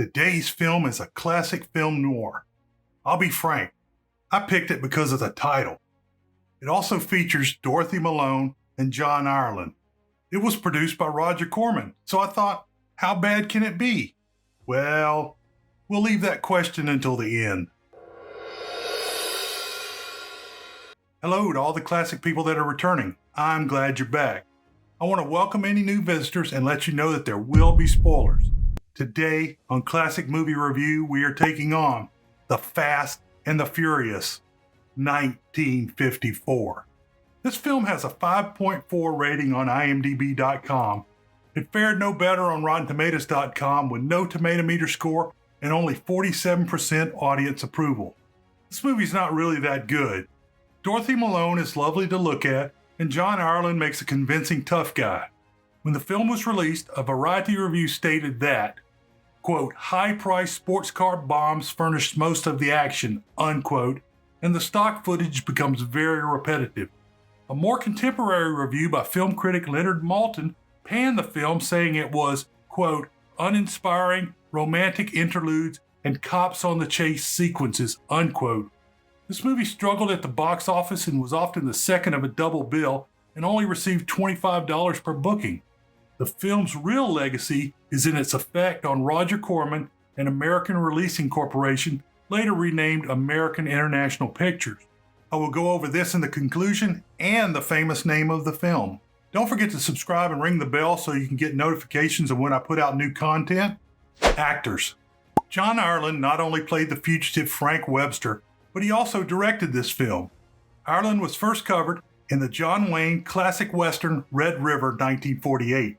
Today's film is a classic film noir. I'll be frank, I picked it because of the title. It also features Dorothy Malone and John Ireland. It was produced by Roger Corman, so I thought, how bad can it be? Well, we'll leave that question until the end. Hello to all the classic people that are returning. I'm glad you're back. I want to welcome any new visitors and let you know that there will be spoilers. Today on Classic Movie Review, we are taking on The Fast and the Furious, 1954. This film has a 5.4 rating on IMDb.com. It fared no better on RottenTomatoes.com with no tomato meter score and only 47% audience approval. This movie's not really that good. Dorothy Malone is lovely to look at, and John Ireland makes a convincing tough guy. When the film was released, a Variety review stated that, quote, high-priced sports car bombs furnished most of the action, unquote, and the stock footage becomes very repetitive. A more contemporary review by film critic Leonard Maltin panned the film, saying it was, quote, uninspiring, romantic interludes, and cops on the chase sequences, unquote. This movie struggled at the box office and was often the second of a double bill and only received $25 per booking. The film's real legacy is in its effect on Roger Corman and American Releasing Corporation, later renamed American International Pictures. I will go over this in the conclusion and the famous name of the film. Don't forget to subscribe and ring the bell so you can get notifications of when I put out new content. Actors. John Ireland not only played the fugitive Frank Webster, but he also directed this film. Ireland was first covered in the John Wayne classic western Red River 1948.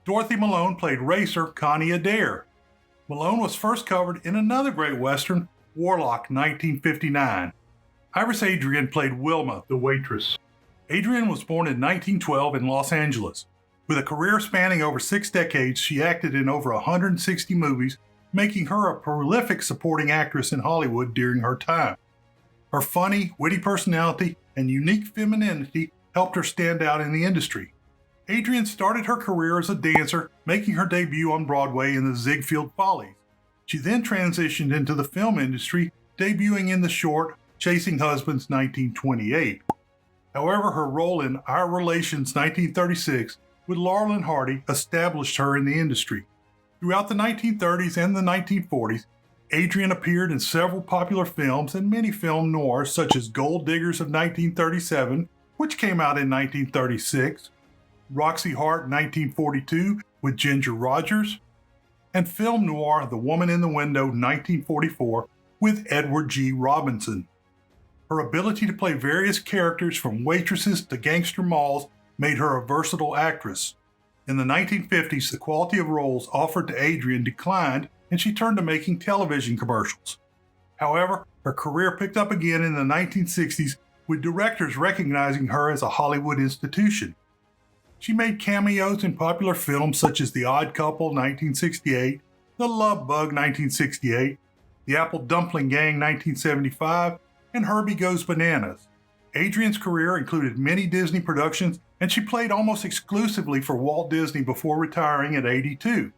Dorothy Malone played racer Connie Adair. Malone was first covered in another great western, Warlock 1959. Iris Adrian played Wilma, the waitress. Adrian was born in 1912 in Los Angeles. With a career spanning over 6 decades, she acted in over 160 movies, making her a prolific supporting actress in Hollywood during her time. Her funny, witty personality and unique femininity helped her stand out in the industry. Adrian started her career as a dancer, making her debut on Broadway in the Ziegfeld Follies. She then transitioned into the film industry, debuting in the short Chasing Husbands 1928. However, her role in Our Relations 1936 with Laurel and Hardy established her in the industry. Throughout the 1930s and the 1940s, Adrian appeared in several popular films and many film noirs such as Gold Diggers of 1937, which came out in 1936, Roxy Hart 1942 with Ginger Rogers, and film noir The Woman in the Window 1944 with Edward G. Robinson. Her ability to play various characters from waitresses to gangster molls made her a versatile actress. In the 1950s, the quality of roles offered to Adrian declined and she turned to making television commercials. However, her career picked up again in the 1960s with directors recognizing her as a Hollywood institution. She made cameos in popular films such as The Odd Couple 1968, The Love Bug 1968, The Apple Dumpling Gang 1975, and Herbie Goes Bananas. Adrian's career included many Disney productions, and she played almost exclusively for Walt Disney before retiring at 82.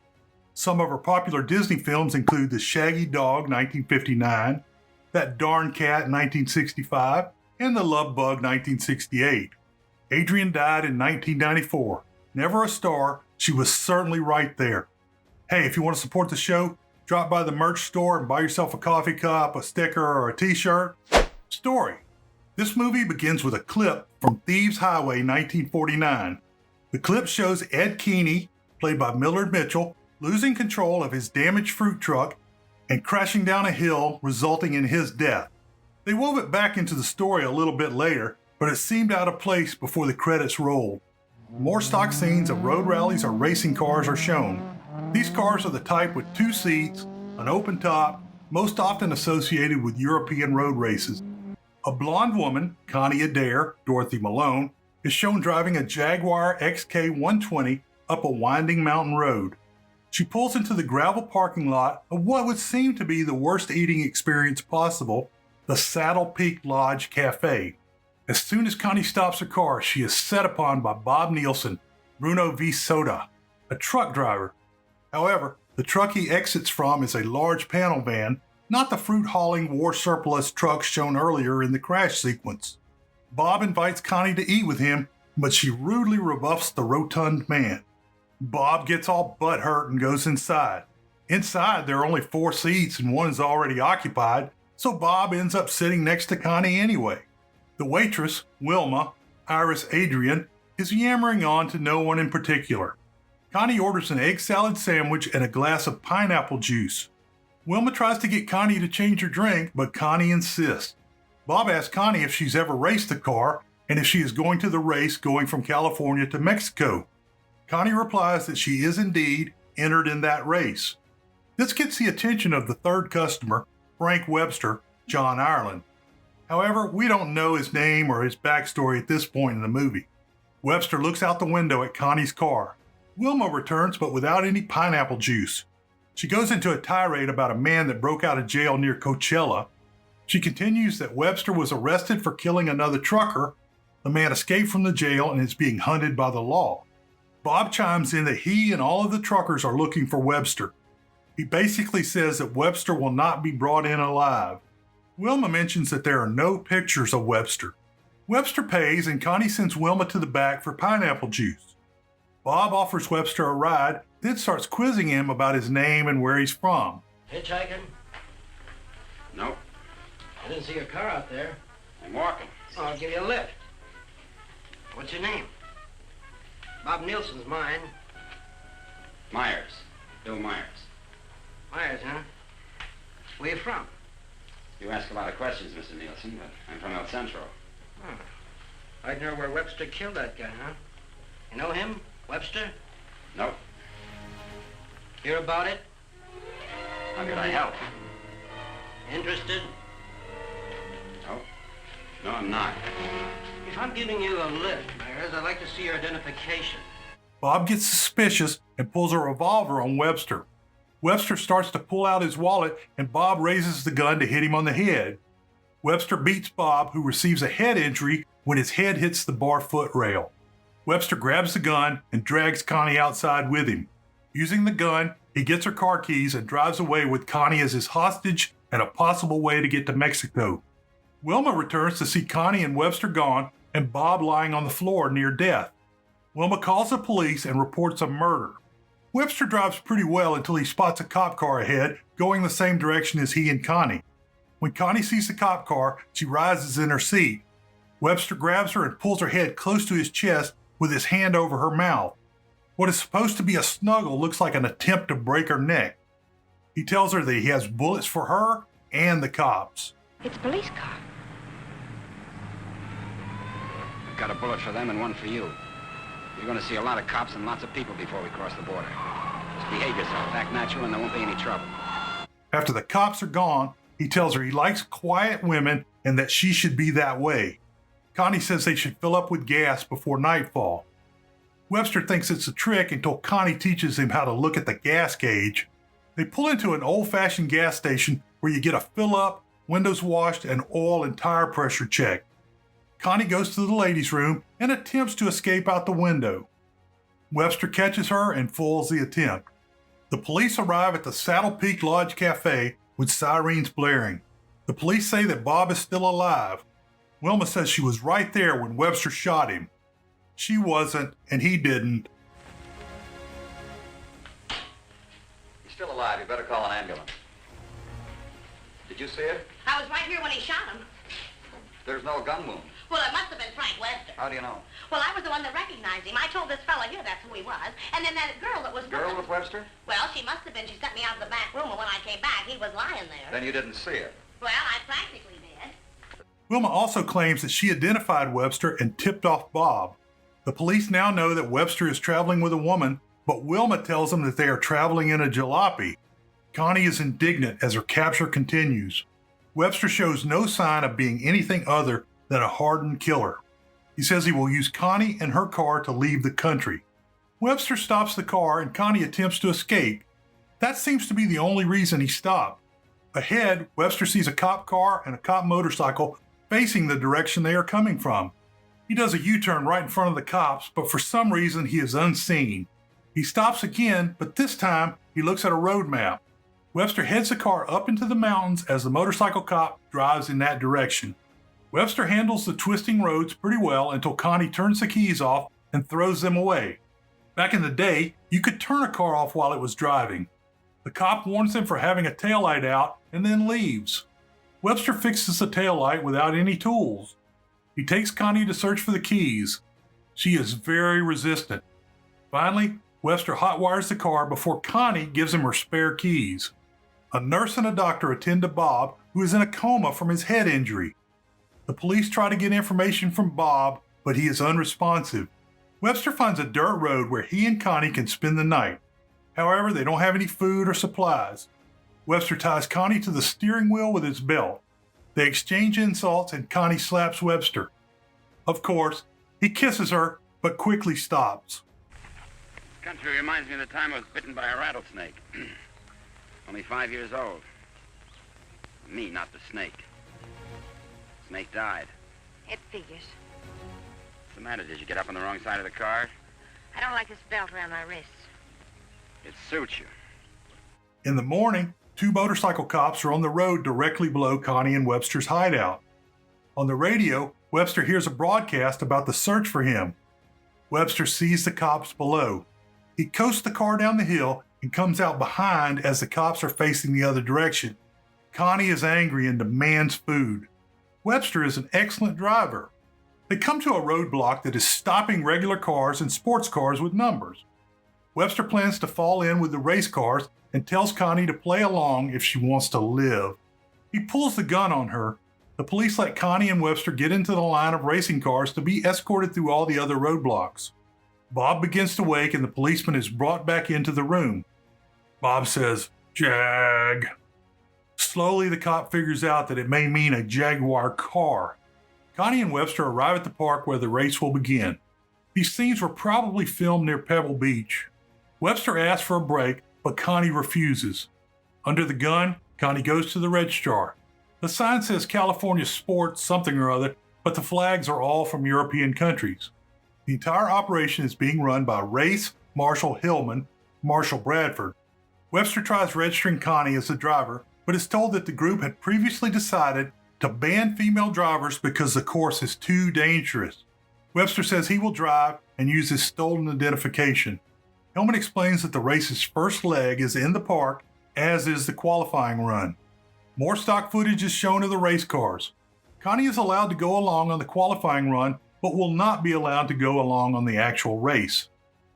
Some of her popular Disney films include The Shaggy Dog 1959, That Darn Cat 1965, and The Love Bug 1968. Adrian died in 1994. Never a star, she was certainly right there. Hey, if you want to support the show, drop by the merch store and buy yourself a coffee cup, a sticker, or a t-shirt. Story. This movie begins with a clip from Thieves Highway 1949. The clip shows Ed Keeney, played by Millard Mitchell, losing control of his damaged fruit truck and crashing down a hill, resulting in his death. They wove it back into the story a little bit later, but it seemed out of place before the credits rolled. More stock scenes of road rallies or racing cars are shown. These cars are the type with 2 seats, an open top, most often associated with European road races. A blonde woman, Connie Adair, Dorothy Malone, is shown driving a Jaguar XK120 up a winding mountain road. She pulls into the gravel parking lot of what would seem to be the worst eating experience possible, the Saddle Peak Lodge Cafe. As soon as Connie stops her car, she is set upon by Bob Nielsen, Bruno V. Soda, a truck driver. However, The truck he exits from is a large panel van, not the fruit-hauling war surplus truck shown earlier in the crash sequence. Bob invites Connie to eat with him, but she rudely rebuffs the rotund man. Bob gets all butthurt and goes inside. Inside, there are only 4 seats and one is already occupied, so Bob ends up sitting next to Connie anyway. The waitress, Wilma, Iris Adrian, is yammering on to no one in particular. Connie orders an egg salad sandwich and a glass of pineapple juice. Wilma tries to get Connie to change her drink, but Connie insists. Bob asks Connie if she's ever raced a car and if she is going to the race going from California to Mexico. Connie replies that she is indeed entered in that race. This gets the attention of the third customer, Frank Webster, John Ireland. However, we don't know his name or his backstory at this point in the movie. Webster looks out the window at Connie's car. Wilma returns, but without any pineapple juice. She goes into a tirade about a man that broke out of jail near Coachella. She continues that Webster was arrested for killing another trucker. The man escaped from the jail and is being hunted by the law. Bob chimes in that he and all of the truckers are looking for Webster. He basically says that Webster will not be brought in alive. Wilma mentions that there are no pictures of Webster. Webster pays and Connie sends Wilma to the back for pineapple juice. Bob offers Webster a ride, then starts quizzing him about his name and where he's from. Hitchhiking? Nope. I didn't see your car out there. I'm walking. Oh, I'll give you a lift. What's your name? Bob Nielsen's mine. Myers. Bill Myers. Myers, huh? Where you from? You ask a lot of questions, Mr. Nielsen, but I'm from El Centro. Oh. I'd know where Webster killed that guy, huh? You know him? Webster? Nope. Hear about it? How could I help? Interested? Nope. No, I'm not. If I'm giving you a lift, Myers, I'd like to see your identification. Bob gets suspicious and pulls a revolver on Webster. Webster starts to pull out his wallet and Bob raises the gun to hit him on the head. Webster beats Bob, who receives a head injury when his head hits the bar foot rail. Webster grabs the gun and drags Connie outside with him. Using the gun, he gets her car keys and drives away with Connie as his hostage and a possible way to get to Mexico. Wilma returns to see Connie and Webster gone and Bob lying on the floor near death. Wilma calls the police and reports a murder. Webster drives pretty well until he spots a cop car ahead going the same direction as he and Connie. When Connie sees the cop car, she rises in her seat. Webster grabs her and pulls her head close to his chest with his hand over her mouth. What is supposed to be a snuggle looks like an attempt to break her neck. He tells her that he has bullets for her and the cops. It's a police car. I've got a bullet for them and one for you. You're going to see a lot of cops and lots of people before we cross the border. Just behave yourself, act natural, and there won't be any trouble. After the cops are gone, he tells her he likes quiet women and that she should be that way. Connie says they should fill up with gas before nightfall. Webster thinks it's a trick until Connie teaches him how to look at the gas gauge. They pull into an old-fashioned gas station where you get a fill-up, windows washed, and oil and tire pressure check. Connie goes to the ladies' room and attempts to escape out the window. Webster catches her and foils the attempt. The police arrive at the Saddle Peak Lodge Cafe with sirens blaring. The police say that Bob is still alive. Wilma says she was right there when Webster shot him. She wasn't, and he didn't. He's still alive. You better call an ambulance. Did you see it? I was right here when he shot him. There's no gun wound. Well, it must have been Frank Webster. How do you know? Well, I was the one that recognized him. I told this fella here that's who he was. And then that girl that was... Girl with Webster? Well, she must have been. She sent me out of the back room, and when I came back, he was lying there. Then you didn't see it. Well, I practically did. Wilma also claims that she identified Webster and tipped off Bob. The police now know that Webster is traveling with a woman, but Wilma tells them that they are traveling in a jalopy. Connie is indignant as her capture continues. Webster shows no sign of being anything other than a hardened killer. He says he will use Connie and her car to leave the country. Webster stops the car and Connie attempts to escape. That seems to be the only reason he stopped. Ahead, Webster sees a cop car and a cop motorcycle facing the direction they are coming from. He does a U-turn right in front of the cops, but for some reason he is unseen. He stops again, but this time He looks at a road map. Webster heads the car up into the mountains as the motorcycle cop drives in that direction. Webster handles the twisting roads pretty well until Connie turns the keys off and throws them away. Back in the day, you could turn a car off while it was driving. The cop warns him for having a taillight out and then leaves. Webster fixes the taillight without any tools. He takes Connie to search for the keys. She is very resistant. Finally, Webster hotwires the car before Connie gives him her spare keys. A nurse and a doctor attend to Bob, who is in a coma from his head injury. The police try to get information from Bob, but he is unresponsive. Webster finds a dirt road where he and Connie can spend the night. However, they don't have any food or supplies. Webster ties Connie to the steering wheel with his belt. They exchange insults and Connie slaps Webster. Of course, he kisses her, but quickly stops. Country reminds me of the time I was bitten by a rattlesnake. Only 5 years old. Me, not the snake. Snake died. It figures. What's the matter? Did you get up on the wrong side of the car? I don't like this belt around my wrists. It suits you. In the morning, 2 motorcycle cops are on the road directly below Connie and Webster's hideout. On the radio, Webster hears a broadcast about the search for him. Webster sees the cops below. He coasts the car down the hill and comes out behind as the cops are facing the other direction. Connie is angry and demands food. Webster is an excellent driver. They come to a roadblock that is stopping regular cars and sports cars with numbers. Webster plans to fall in with the race cars and tells Connie to play along if she wants to live. He pulls the gun on her. The police let Connie and Webster get into the line of racing cars to be escorted through all the other roadblocks. Bob begins to wake and the policeman is brought back into the room. Bob says, "Jag." Slowly, the cop figures out that it may mean a Jaguar car. Connie and Webster arrive at the park where the race will begin. These scenes were probably filmed near Pebble Beach. Webster asks for a break, but Connie refuses. Under the gun, Connie goes to the registrar. The sign says California Sports something or other, but the flags are all from European countries. The entire operation is being run by Race Marshal Hillman, Marshal Bradford. Webster tries registering Connie as the driver, but is told that the group had previously decided to ban female drivers because the course is too dangerous. Webster says he will drive and use his stolen identification. Hillman explains that the race's first leg is in the park, as is the qualifying run. More stock footage is shown of the race cars. Connie is allowed to go along on the qualifying run, but will not be allowed to go along on the actual race.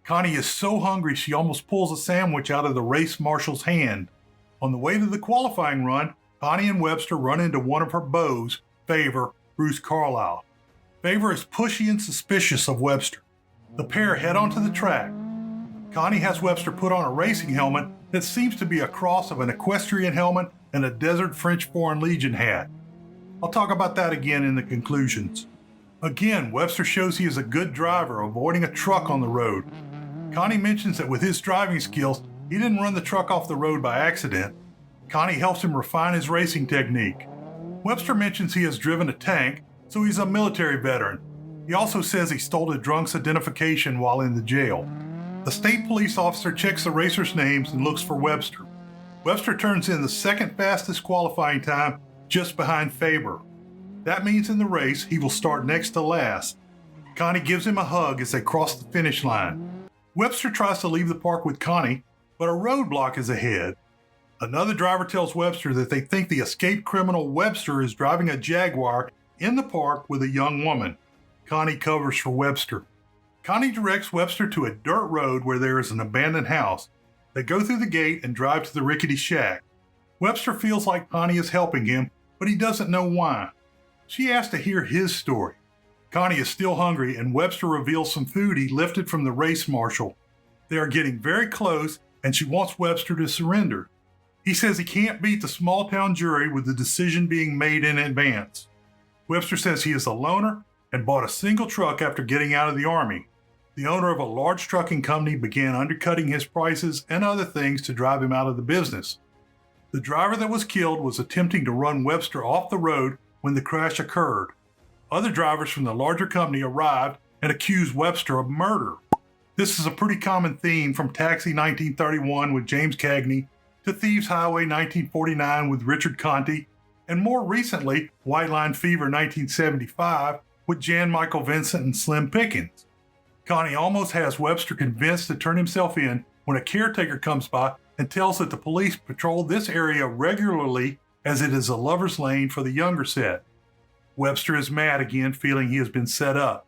Connie is so hungry she almost pulls a sandwich out of the race marshal's hand. On the way to the qualifying run, Connie and Webster run into one of her beaux, Favor, Bruce Carlisle. Favor is pushy and suspicious of Webster. The pair head onto the track. Connie has Webster put on a racing helmet that seems to be a cross of an equestrian helmet and a Desert French Foreign Legion hat. I'll talk about that again in the conclusions. Again, Webster shows he is a good driver, avoiding a truck on the road. Connie mentions that with his driving skills, he didn't run the truck off the road by accident. Connie helps him refine his racing technique. Webster mentions he has driven a tank, so he's a military veteran. He also says he stole a drunk's identification while in the jail. The state police officer checks the racers' names and looks for Webster. Webster turns in the second fastest qualifying time, just behind Faber. That means in the race, he will start next to last. Connie gives him a hug as they cross the finish line. Webster tries to leave the park with Connie, but a roadblock is ahead. Another driver tells Webster that they think the escaped criminal Webster is driving a Jaguar in the park with a young woman. Connie covers for Webster. Connie directs Webster to a dirt road where there is an abandoned house. They go through the gate and drive to the rickety shack. Webster feels like Connie is helping him, but he doesn't know why. She asks to hear his story. Connie is still hungry, and Webster reveals some food he lifted from the race marshal. They are getting very close, and she wants Webster to surrender. He says he can't beat the small-town jury with the decision being made in advance. Webster says he is a loner and bought a single truck after getting out of the Army. The owner of a large trucking company began undercutting his prices and other things to drive him out of the business. The driver that was killed was attempting to run Webster off the road when the crash occurred. Other drivers from the larger company arrived and accused Webster of murder. This is a pretty common theme from Taxi 1931 with James Cagney to Thieves Highway 1949 with Richard Conte, and more recently, White Line Fever 1975 with Jan Michael Vincent and Slim Pickens. Connie almost has Webster convinced to turn himself in when a caretaker comes by and tells that the police patrol this area regularly as it is a lover's lane for the younger set. Webster is mad again, feeling he has been set up.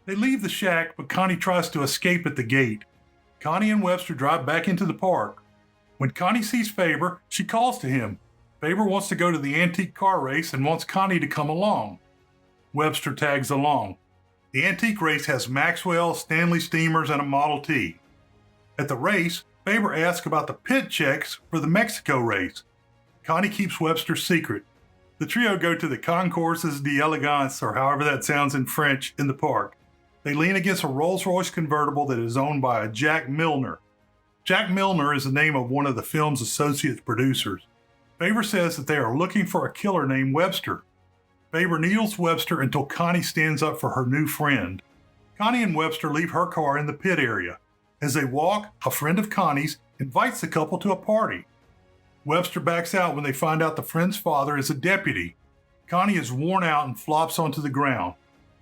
They leave the shack, but Connie tries to escape at the gate. Connie and Webster drive back into the park. When Connie sees Faber, she calls to him. Faber wants to go to the antique car race and wants Connie to come along. Webster tags along. The antique race has Maxwell, Stanley steamers, and a Model T. At the race, Faber asks about the pit checks for the Mexico race. Connie keeps Webster's secret. The trio go to the Concourses d'Elegance, or however that sounds in French, in the park. They lean against a Rolls-Royce convertible that is owned by a Jack Milner. Jack Milner is the name of one of the film's associate producers. Faber says that they are looking for a killer named Webster. Faber needles Webster until Connie stands up for her new friend. Connie and Webster leave her car in the pit area. As they walk, a friend of Connie's invites the couple to a party. Webster backs out when they find out the friend's father is a deputy. Connie is worn out and flops onto the ground.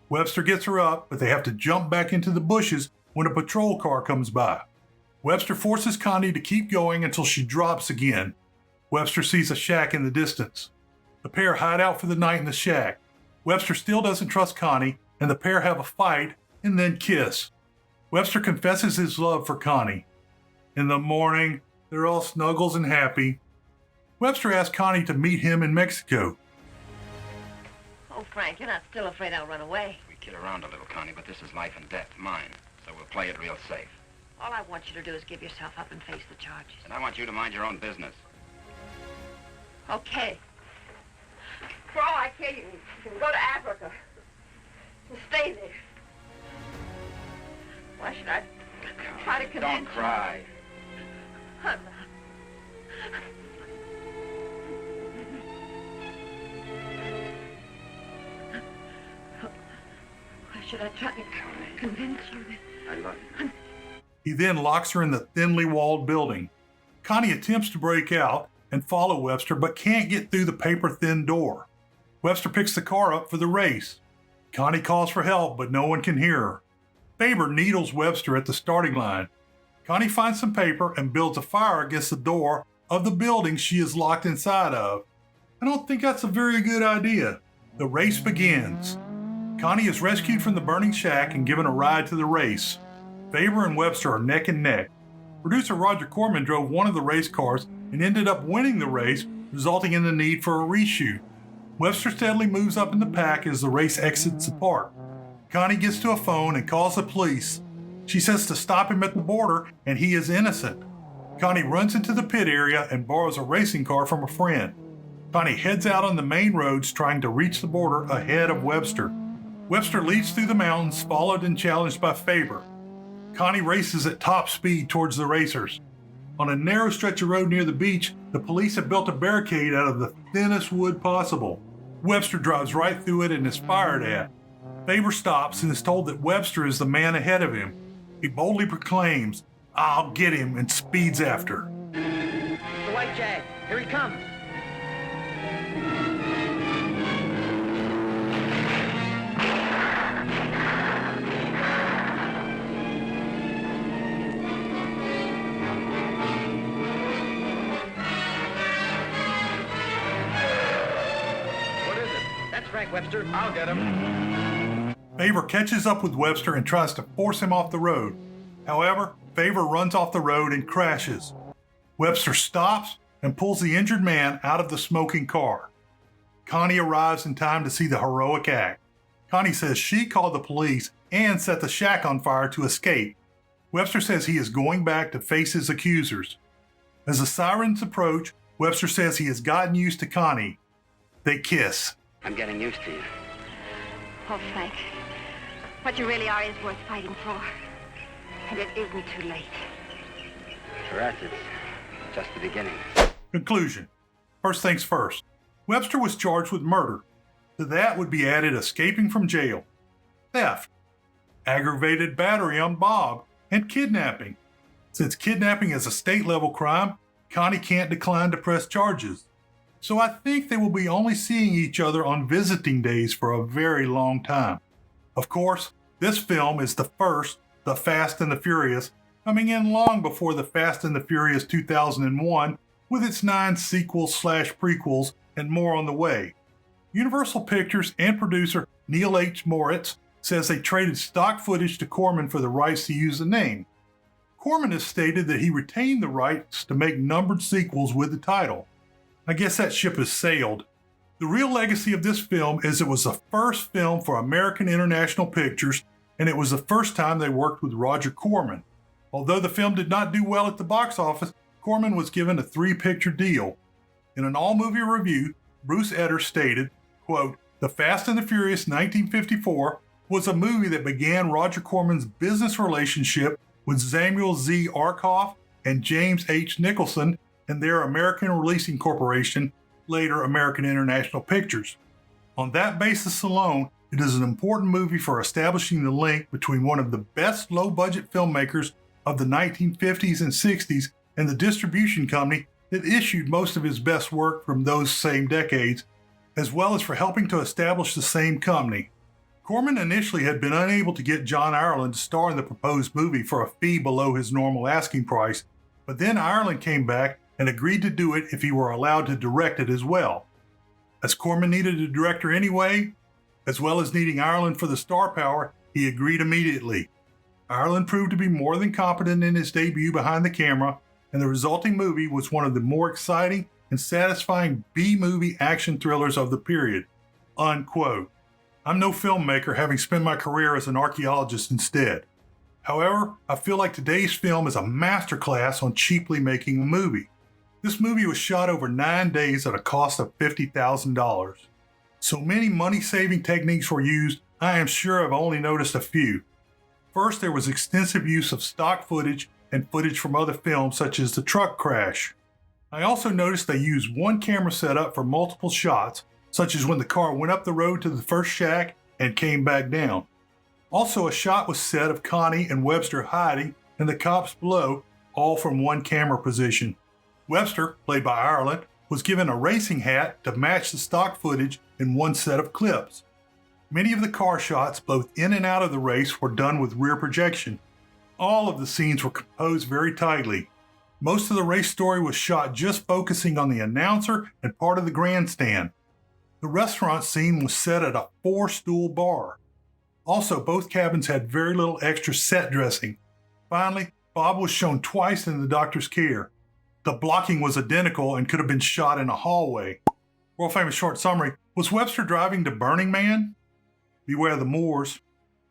Webster gets her up, but they have to jump back into the bushes when a patrol car comes by. Webster forces Connie to keep going until she drops again. Webster sees a shack in the distance. The pair hide out for the night in the shack. Webster still doesn't trust Connie, and the pair have a fight and then kiss. Webster confesses his love for Connie. In the morning, they're all snuggles and happy. Webster asks Connie to meet him in Mexico. Oh, Frank, you're not still afraid I'll run away. We kid around a little, Connie, but this is life and death, mine. So we'll play it real safe. All I want you to do is give yourself up and face the charges. And I want you to mind your own business. Okay. For all I care, you can go to Africa and stay there. Why should I try to convince you? Don't cry. I'm not. Why should I try to convince you that I love you. He then locks her in the thinly walled building. Connie attempts to break out and follow Webster, but can't get through the paper-thin door. Webster picks the car up for the race. Connie calls for help, but no one can hear her. Faber needles Webster at the starting line. Connie finds some paper and builds a fire against the door of the building she is locked inside of. I don't think that's a very good idea. The race begins. Connie is rescued from the burning shack and given a ride to the race. Faber and Webster are neck and neck. Producer Roger Corman drove one of the race cars and ended up winning the race, resulting in the need for a reshoot. Webster steadily moves up in the pack as the race exits the park. Connie gets to a phone and calls the police. She says to stop him at the border and he is innocent. Connie runs into the pit area and borrows a racing car from a friend. Connie heads out on the main roads trying to reach the border ahead of Webster. Webster leads through the mountains, followed and challenged by Faber. Connie races at top speed towards the racers. On a narrow stretch of road near the beach, the police have built a barricade out of the thinnest wood possible. Webster drives right through it and is fired at. Faber stops and is told that Webster is the man ahead of him. He boldly proclaims, "I'll get him," and speeds after. The white jag. Here he comes. What is it? That's Frank, Webster. I'll get him. Faber catches up with Webster and tries to force him off the road. However, Faber runs off the road and crashes. Webster stops and pulls the injured man out of the smoking car. Connie arrives in time to see the heroic act. Connie says she called the police and set the shack on fire to escape. Webster says he is going back to face his accusers. As the sirens approach, Webster says he has gotten used to Connie. They kiss. I'm getting used to you. Oh, Frank, what you really are is worth fighting for. And it isn't too late. For us, it's just the beginning. Conclusion. First things first. Webster was charged with murder. To that would be added escaping from jail, theft, aggravated battery on Bob, and kidnapping. Since kidnapping is a state-level crime, Connie can't decline to press charges. So I think they will be only seeing each other on visiting days for a very long time. Of course, this film is the first, The Fast and the Furious, coming in long before The Fast and the Furious 2001, with its 9 sequels/prequels and more on the way. Universal Pictures and producer Neil H. Moritz says they traded stock footage to Corman for the rights to use the name. Corman has stated that he retained the rights to make numbered sequels with the title. I guess that ship has sailed. The real legacy of this film is it was the first film for American International Pictures, and it was the first time they worked with Roger Corman. Although the film did not do well at the box office, Corman was given a 3-picture deal. In an all-movie review, Bruce Adair stated, quote, "The Fast and the Furious 1954 was a movie that began Roger Corman's business relationship with Samuel Z. Arkoff and James H. Nicholson and their American Releasing Corporation, later American International Pictures. On that basis alone, it is an important movie for establishing the link between one of the best low-budget filmmakers of the 1950s and 60s and the distribution company that issued most of his best work from those same decades, as well as for helping to establish the same company. Corman initially had been unable to get John Ireland to star in the proposed movie for a fee below his normal asking price, but then Ireland came back and agreed to do it if he were allowed to direct it as well. As Corman needed a director anyway, as well as needing Ireland for the star power, he agreed immediately. Ireland proved to be more than competent in his debut behind the camera, and the resulting movie was one of the more exciting and satisfying B-movie action thrillers of the period." Unquote. I'm no filmmaker, having spent my career as an archaeologist instead. However, I feel like today's film is a masterclass on cheaply making a movie. This movie was shot over 9 days at a cost of $50,000. So many money-saving techniques were used, I am sure I've only noticed a few. First, there was extensive use of stock footage and footage from other films such as the truck crash. I also noticed they used one camera setup for multiple shots, such as when the car went up the road to the first shack and came back down. Also, a shot was set of Connie and Webster hiding and the cops below, all from one camera position. Webster, played by Ireland, was given a racing hat to match the stock footage in one set of clips. Many of the car shots, both in and out of the race, were done with rear projection. All of the scenes were composed very tightly. Most of the race story was shot just focusing on the announcer and part of the grandstand. The restaurant scene was set at a 4-stool bar. Also, both cabins had very little extra set dressing. Finally, Bob was shown twice in the doctor's care. The blocking was identical and could have been shot in a hallway. World famous short summary, was Webster driving to Burning Man? Beware the Moors.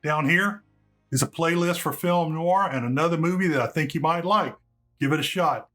Down here is a playlist for film noir and another movie that I think you might like. Give it a shot.